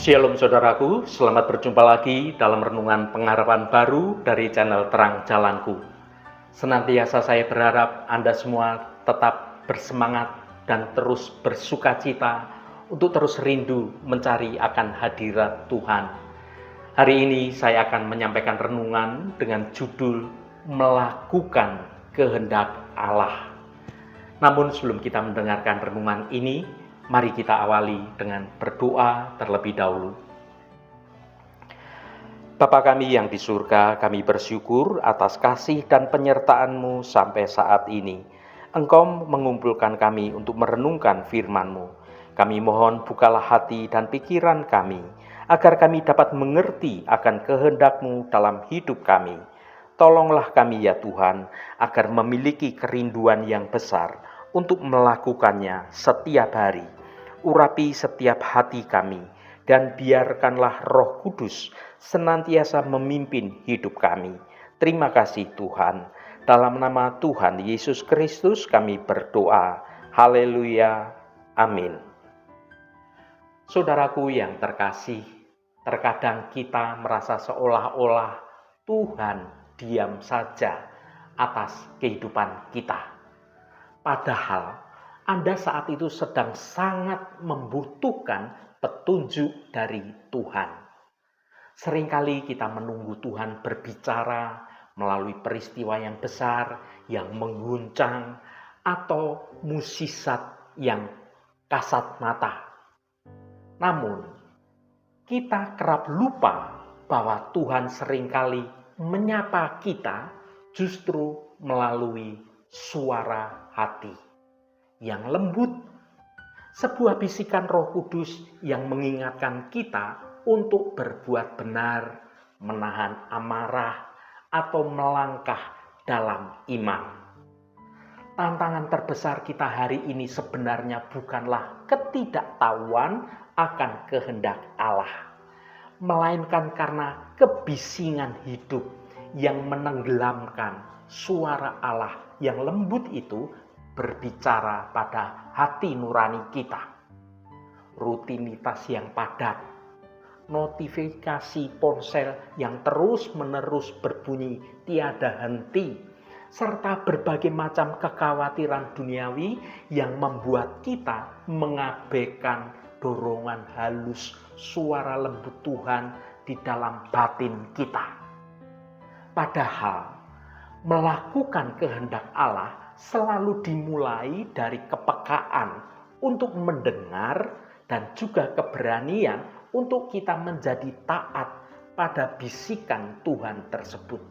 Shalom saudaraku, selamat berjumpa lagi dalam renungan pengharapan baru dari channel Terang Jalanku. Senantiasa saya berharap Anda semua tetap bersemangat dan terus bersukacita untuk terus rindu mencari akan hadirat Tuhan. Hari ini saya akan menyampaikan renungan dengan judul Melakukan Kehendak Allah. Namun sebelum kita mendengarkan renungan ini, mari kita awali dengan berdoa terlebih dahulu. Bapa kami yang di surga, kami bersyukur atas kasih dan penyertaan-Mu sampai saat ini. Engkau mengumpulkan kami untuk merenungkan firman-Mu. Kami mohon bukalah hati dan pikiran kami, agar kami dapat mengerti akan kehendak-Mu dalam hidup kami. Tolonglah kami ya Tuhan, agar memiliki kerinduan yang besar untuk melakukannya setiap hari. Urapi setiap hati kami, dan biarkanlah Roh Kudus senantiasa memimpin hidup kami. Terima kasih Tuhan. Dalam nama Tuhan Yesus Kristus kami berdoa. Haleluya. Amin. Saudaraku yang terkasih, terkadang kita merasa seolah-olah Tuhan diam saja atas kehidupan kita. Padahal Anda saat itu sedang sangat membutuhkan petunjuk dari Tuhan. Seringkali kita menunggu Tuhan berbicara melalui peristiwa yang besar, yang mengguncang, atau mukjizat yang kasat mata. Namun, kita kerap lupa bahwa Tuhan seringkali menyapa kita justru melalui suara hati yang lembut, sebuah bisikan Roh Kudus yang mengingatkan kita untuk berbuat benar, menahan amarah, atau melangkah dalam iman. Tantangan terbesar kita hari ini sebenarnya bukanlah ketidaktahuan akan kehendak Allah, melainkan karena kebisingan hidup yang menenggelamkan suara Allah yang lembut itu berbicara pada hati nurani kita. Rutinitas yang padat, notifikasi ponsel yang terus-menerus berbunyi tiada henti, serta berbagai macam kekhawatiran duniawi yang membuat kita mengabaikan dorongan halus suara lembut Tuhan di dalam batin kita. Padahal melakukan kehendak Allah selalu dimulai dari kepekaan untuk mendengar dan juga keberanian untuk kita menjadi taat pada bisikan Tuhan tersebut.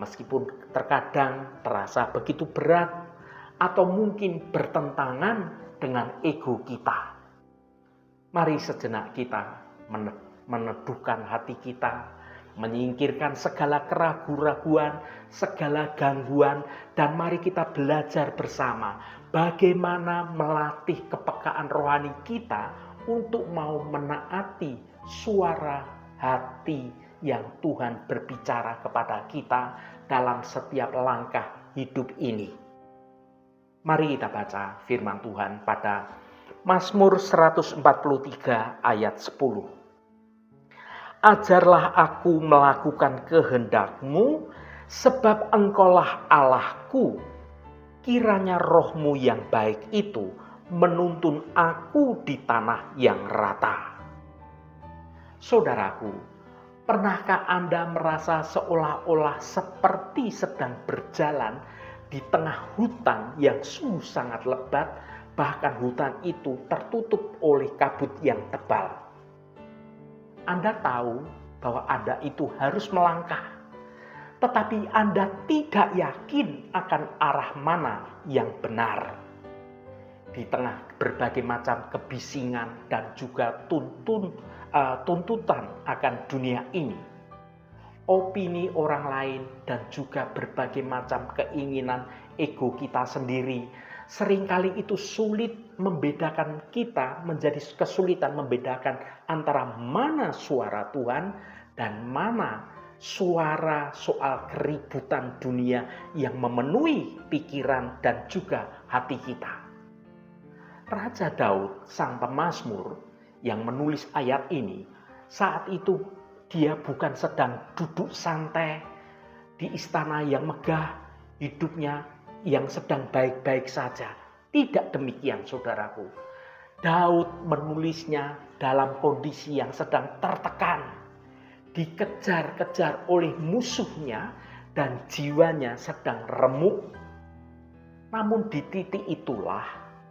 Meskipun terkadang terasa begitu berat atau mungkin bertentangan dengan ego kita. Mari sejenak kita meneduhkan hati kita, menyingkirkan segala keraguan-raguan, segala gangguan, dan mari kita belajar bersama bagaimana melatih kepekaan rohani kita untuk mau menaati suara hati yang Tuhan berbicara kepada kita dalam setiap langkah hidup ini. Mari kita baca firman Tuhan pada Mazmur 143 ayat 10. Ajarlah aku melakukan kehendak-Mu, sebab Engkaulah Allahku. Kiranya roh-Mu yang baik itu menuntun aku di tanah yang rata. Saudaraku, pernahkah Anda merasa seolah-olah seperti sedang berjalan di tengah hutan yang sungguh sangat lebat, bahkan hutan itu tertutup oleh kabut yang tebal? Anda tahu bahwa Anda itu harus melangkah, tetapi Anda tidak yakin akan arah mana yang benar. Di tengah berbagai macam kebisingan dan juga tuntutan akan dunia ini, opini orang lain dan juga berbagai macam keinginan ego kita sendiri, seringkali itu sulit membedakan kita, menjadi kesulitan membedakan antara mana suara Tuhan dan mana suara soal keributan dunia yang memenuhi pikiran dan juga hati kita. Raja Daud, sang pemazmur, yang menulis ayat ini, saat itu dia bukan sedang duduk santai di istana yang megah, hidupnya yang sedang baik-baik saja. Tidak demikian, saudaraku. Daud menulisnya dalam kondisi yang sedang tertekan, dikejar-kejar oleh musuhnya dan jiwanya sedang remuk. Namun di titik itulah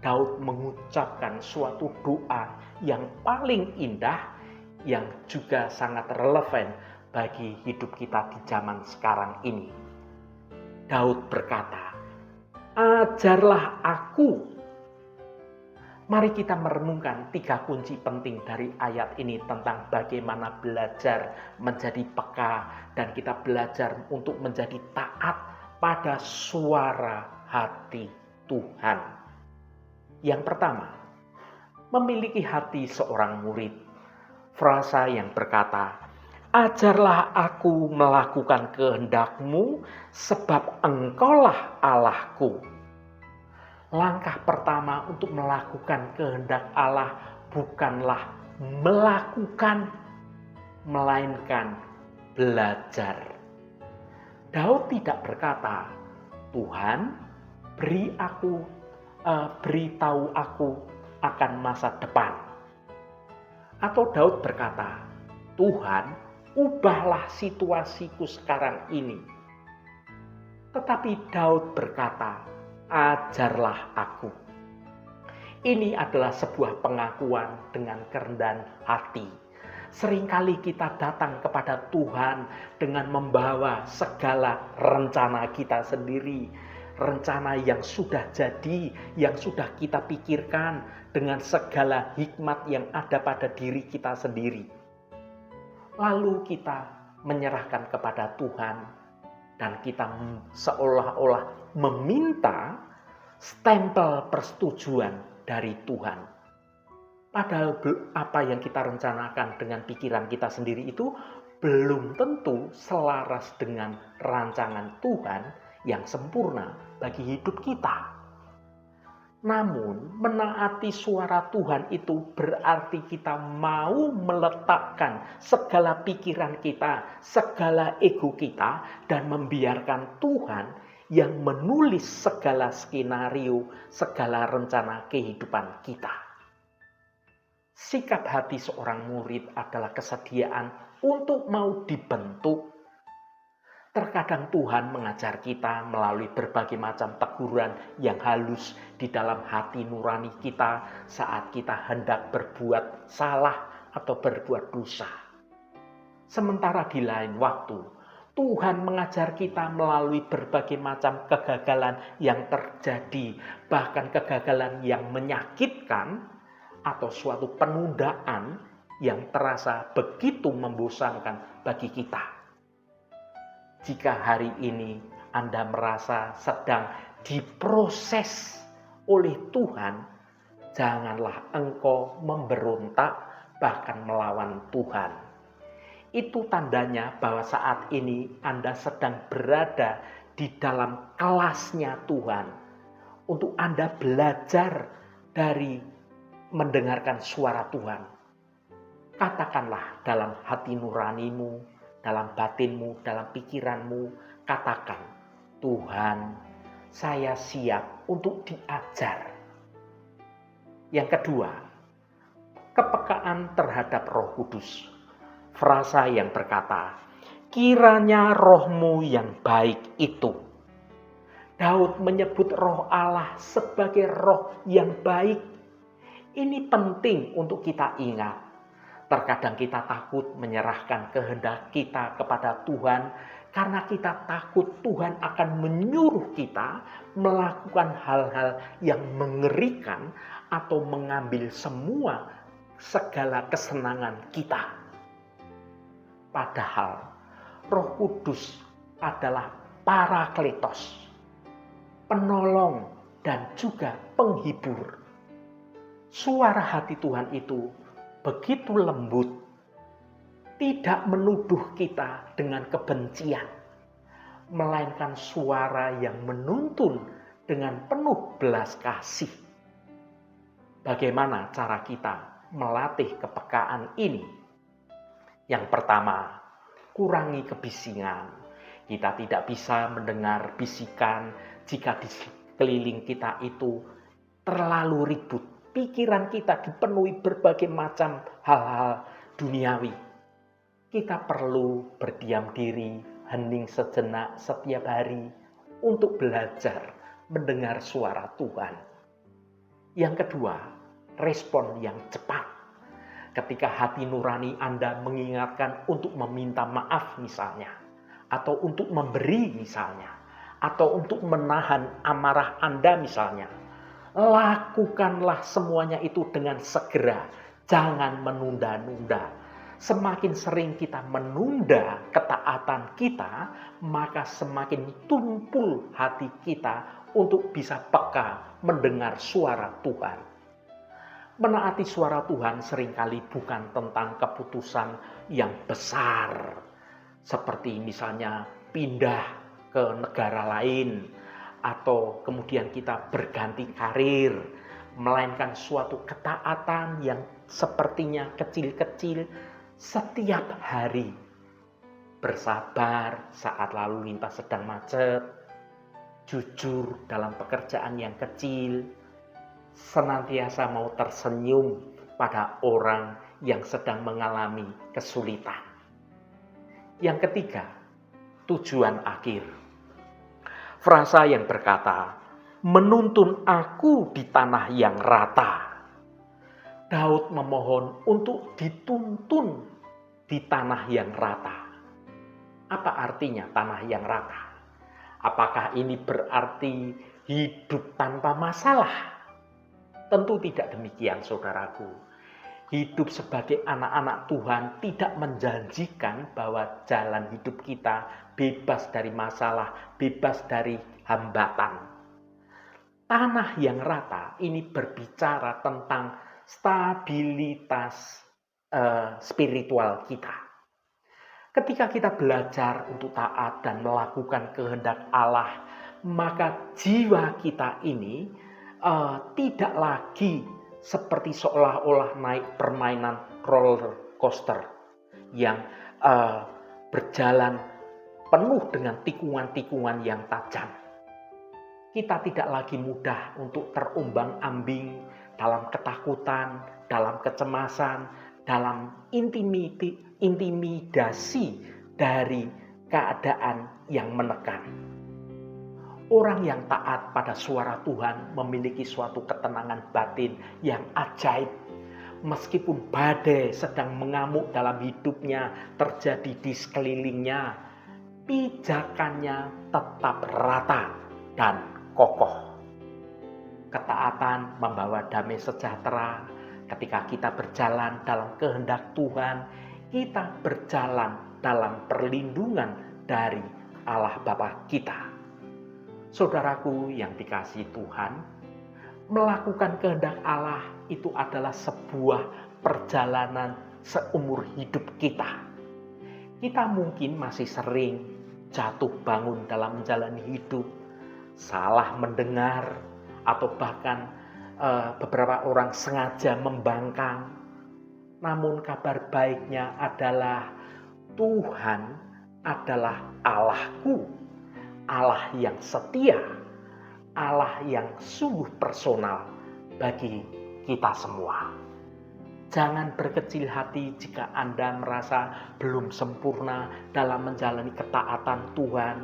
Daud mengucapkan suatu doa yang paling indah, yang juga sangat relevan bagi hidup kita di zaman sekarang ini. Daud berkata, "Ajarlah aku." Mari kita merenungkan 3 kunci penting dari ayat ini tentang bagaimana belajar menjadi peka dan kita belajar untuk menjadi taat pada suara hati Tuhan. Yang pertama, memiliki hati seorang murid. Frasa yang berkata, "Ajarlah aku melakukan kehendak-Mu, sebab Engkaulah Allah-Ku." Langkah pertama untuk melakukan kehendak Allah bukanlah melakukan, melainkan belajar. Daud tidak berkata, "Tuhan, beritahu aku akan masa depan." Atau Daud berkata, "Tuhan, ubahlah situasiku sekarang ini." Tetapi Daud berkata, "Ajarlah aku." Ini adalah sebuah pengakuan dengan kerendahan hati. Seringkali kita datang kepada Tuhan dengan membawa segala rencana kita sendiri. Rencana yang sudah jadi, yang sudah kita pikirkan dengan segala hikmat yang ada pada diri kita sendiri. Lalu kita menyerahkan kepada Tuhan dan kita seolah-olah meminta stempel persetujuan dari Tuhan. Padahal apa yang kita rencanakan dengan pikiran kita sendiri itu belum tentu selaras dengan rancangan Tuhan yang sempurna bagi hidup kita. Namun menaati suara Tuhan itu berarti kita mau meletakkan segala pikiran kita, segala ego kita, dan membiarkan Tuhan yang menulis segala skenario, segala rencana kehidupan kita. Sikap hati seorang murid adalah kesediaan untuk mau dibentuk. Terkadang Tuhan mengajar kita melalui berbagai macam teguran yang halus di dalam hati nurani kita saat kita hendak berbuat salah atau berbuat dosa. Sementara di lain waktu, Tuhan mengajar kita melalui berbagai macam kegagalan yang terjadi, bahkan kegagalan yang menyakitkan atau suatu penundaan yang terasa begitu membosankan bagi kita. Jika hari ini Anda merasa sedang diproses oleh Tuhan, janganlah engkau memberontak bahkan melawan Tuhan. Itu tandanya bahwa saat ini Anda sedang berada di dalam kelasnya Tuhan. Untuk Anda belajar dari mendengarkan suara Tuhan. Katakanlah dalam hati nuranimu, dalam batinmu, dalam pikiranmu, katakan, "Tuhan, saya siap untuk diajar." Yang kedua, kepekaan terhadap Roh Kudus. Frasa yang berkata, "Kiranya roh-Mu yang baik itu." Daud menyebut Roh Allah sebagai roh yang baik. Ini penting untuk kita ingat. Terkadang kita takut menyerahkan kehendak kita kepada Tuhan karena kita takut Tuhan akan menyuruh kita melakukan hal-hal yang mengerikan atau mengambil segala kesenangan kita. Padahal Roh Kudus adalah Parakletos, penolong dan juga penghibur. Suara hati Tuhan itu begitu lembut, tidak menuduh kita dengan kebencian, melainkan suara yang menuntun dengan penuh belas kasih. Bagaimana cara kita melatih kepekaan ini? Yang pertama, kurangi kebisingan. Kita tidak bisa mendengar bisikan jika di sekeliling kita itu terlalu ribut. Pikiran kita dipenuhi berbagai macam hal-hal duniawi. Kita perlu berdiam diri, hening sejenak setiap hari untuk belajar mendengar suara Tuhan. Yang kedua, respon yang cepat. Ketika hati nurani Anda mengingatkan untuk meminta maaf misalnya, atau untuk memberi misalnya, atau untuk menahan amarah Anda misalnya, lakukanlah semuanya itu dengan segera. Jangan menunda-nunda. Semakin sering kita menunda ketaatan kita, maka semakin tumpul hati kita untuk bisa peka mendengar suara Tuhan. Menaati suara Tuhan seringkali bukan tentang keputusan yang besar, seperti misalnya pindah ke negara lain, atau kemudian kita berganti karir, melainkan suatu ketaatan yang sepertinya kecil-kecil setiap hari. Bersabar saat lalu lintas sedang macet, jujur dalam pekerjaan yang kecil, senantiasa mau tersenyum pada orang yang sedang mengalami kesulitan. Yang ketiga, tujuan akhir. Frasa yang berkata, menuntun aku di tanah yang rata. Daud memohon untuk dituntun di tanah yang rata. Apa artinya tanah yang rata? Apakah ini berarti hidup tanpa masalah? Tentu tidak demikian, saudaraku. Hidup sebagai anak-anak Tuhan tidak menjanjikan bahwa jalan hidup kita bebas dari masalah, bebas dari hambatan. Tanah yang rata ini berbicara tentang stabilitas spiritual kita. Ketika kita belajar untuk taat dan melakukan kehendak Allah, maka jiwa kita ini tidak lagi seperti seolah-olah naik permainan roller coaster yang berjalan penuh dengan tikungan-tikungan yang tajam. Kita tidak lagi mudah untuk terombang-ambing dalam ketakutan, dalam kecemasan, dalam intimidasi dari keadaan yang menekan. Orang yang taat pada suara Tuhan memiliki suatu ketenangan batin yang ajaib. Meskipun badai sedang mengamuk dalam hidupnya terjadi di sekelilingnya, pijakannya tetap rata dan kokoh. Ketaatan membawa damai sejahtera. Ketika kita berjalan dalam kehendak Tuhan, kita berjalan dalam perlindungan dari Allah Bapa kita. Saudaraku yang dikasihi Tuhan, melakukan kehendak Allah itu adalah sebuah perjalanan seumur hidup kita. Kita mungkin masih sering jatuh bangun dalam menjalani hidup, salah mendengar, atau bahkan beberapa orang sengaja membangkang. Namun kabar baiknya adalah Tuhan adalah Allahku, Allah yang setia, Allah yang sungguh personal bagi kita semua. Jangan berkecil hati jika Anda merasa belum sempurna dalam menjalani ketaatan Tuhan.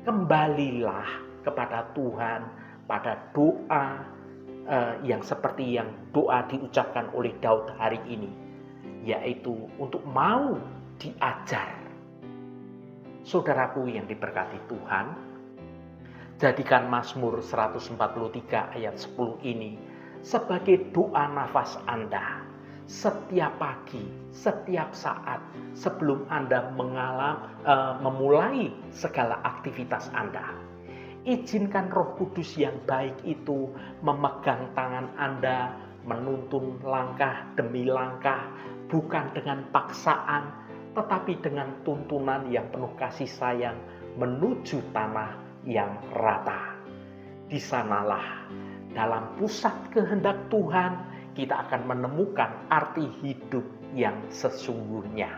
Kembalilah kepada Tuhan pada doa yang seperti yang doa diucapkan oleh Daud hari ini, yaitu untuk mau diajar. Saudaraku yang diberkati Tuhan, jadikan Mazmur 143 ayat 10 ini sebagai doa nafas Anda setiap pagi, setiap saat sebelum Anda memulai segala aktivitas Anda. Izinkan Roh Kudus yang baik itu memegang tangan Anda, menuntun langkah demi langkah, bukan dengan paksaan, tetapi dengan tuntunan yang penuh kasih sayang menuju tanah yang rata. Di sanalah dalam pusat kehendak Tuhan kita akan menemukan arti hidup yang sesungguhnya.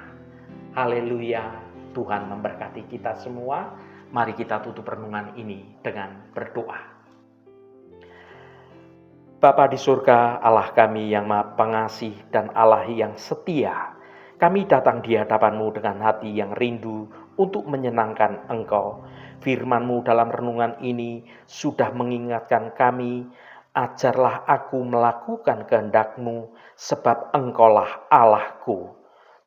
Haleluya, Tuhan memberkati kita semua. Mari kita tutup renungan ini dengan berdoa. Bapa di surga, Allah kami yang Maha Pengasih dan Allah yang setia, kami datang di hadapan-Mu dengan hati yang rindu untuk menyenangkan Engkau. Firman-Mu dalam renungan ini sudah mengingatkan kami, ajarlah aku melakukan kehendak-Mu, sebab Engkaulah Allahku.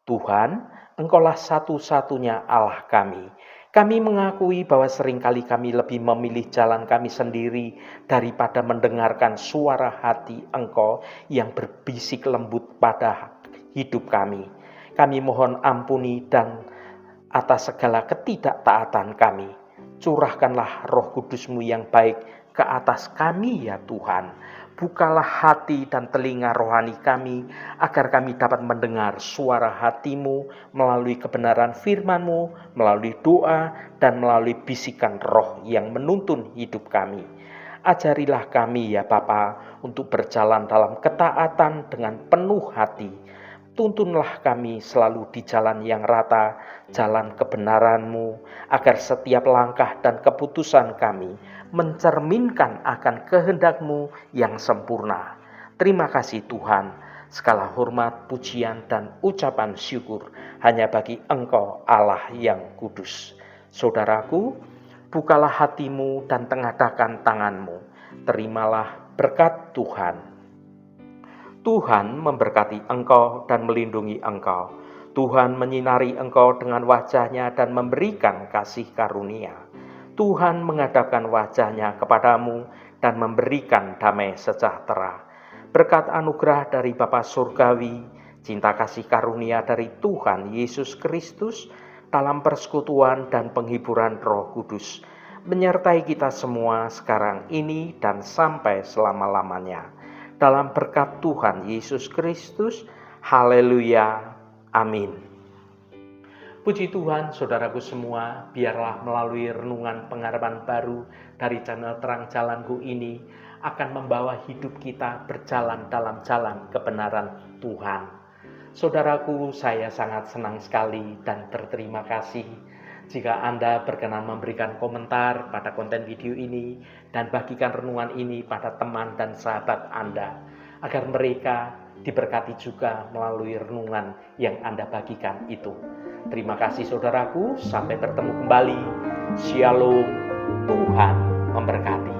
Tuhan, Engkaulah satu-satunya Allah kami. Kami mengakui bahwa seringkali kami lebih memilih jalan kami sendiri daripada mendengarkan suara hati Engkau yang berbisik lembut pada hidup kami. Kami mohon ampuni dan atas segala ketidaktaatan kami. Curahkanlah Roh Kudus-Mu yang baik ke atas kami ya Tuhan. Bukalah hati dan telinga rohani kami, agar kami dapat mendengar suara hati-Mu melalui kebenaran firman-Mu, melalui doa, dan melalui bisikan roh yang menuntun hidup kami. Ajarilah kami ya Bapa untuk berjalan dalam ketaatan dengan penuh hati. Tuntunlah kami selalu di jalan yang rata, jalan kebenaran-Mu, agar setiap langkah dan keputusan kami mencerminkan akan kehendak-Mu yang sempurna. Terima kasih Tuhan, segala hormat, pujian, dan ucapan syukur hanya bagi Engkau Allah yang kudus. Saudaraku, bukalah hatimu dan tengadakan tanganmu. Terimalah berkat Tuhan. Tuhan memberkati engkau dan melindungi engkau. Tuhan menyinari engkau dengan wajah-Nya dan memberikan kasih karunia. Tuhan menghadapkan wajah-Nya kepadamu dan memberikan damai sejahtera. Berkat anugerah dari Bapa Surgawi, cinta kasih karunia dari Tuhan Yesus Kristus, dalam persekutuan dan penghiburan Roh Kudus, menyertai kita semua sekarang ini dan sampai selama-lamanya. Dalam berkat Tuhan Yesus Kristus, haleluya, amin. Puji Tuhan, saudaraku semua, biarlah melalui renungan pengharapan baru dari channel Terang Jalanku ini akan membawa hidup kita berjalan dalam jalan kebenaran Tuhan. Saudaraku, saya sangat senang sekali dan berterima kasih jika Anda berkenan memberikan komentar pada konten video ini dan bagikan renungan ini pada teman dan sahabat Anda, agar mereka diberkati juga melalui renungan yang Anda bagikan itu. Terima kasih saudaraku, sampai bertemu kembali. Shalom, Tuhan memberkati.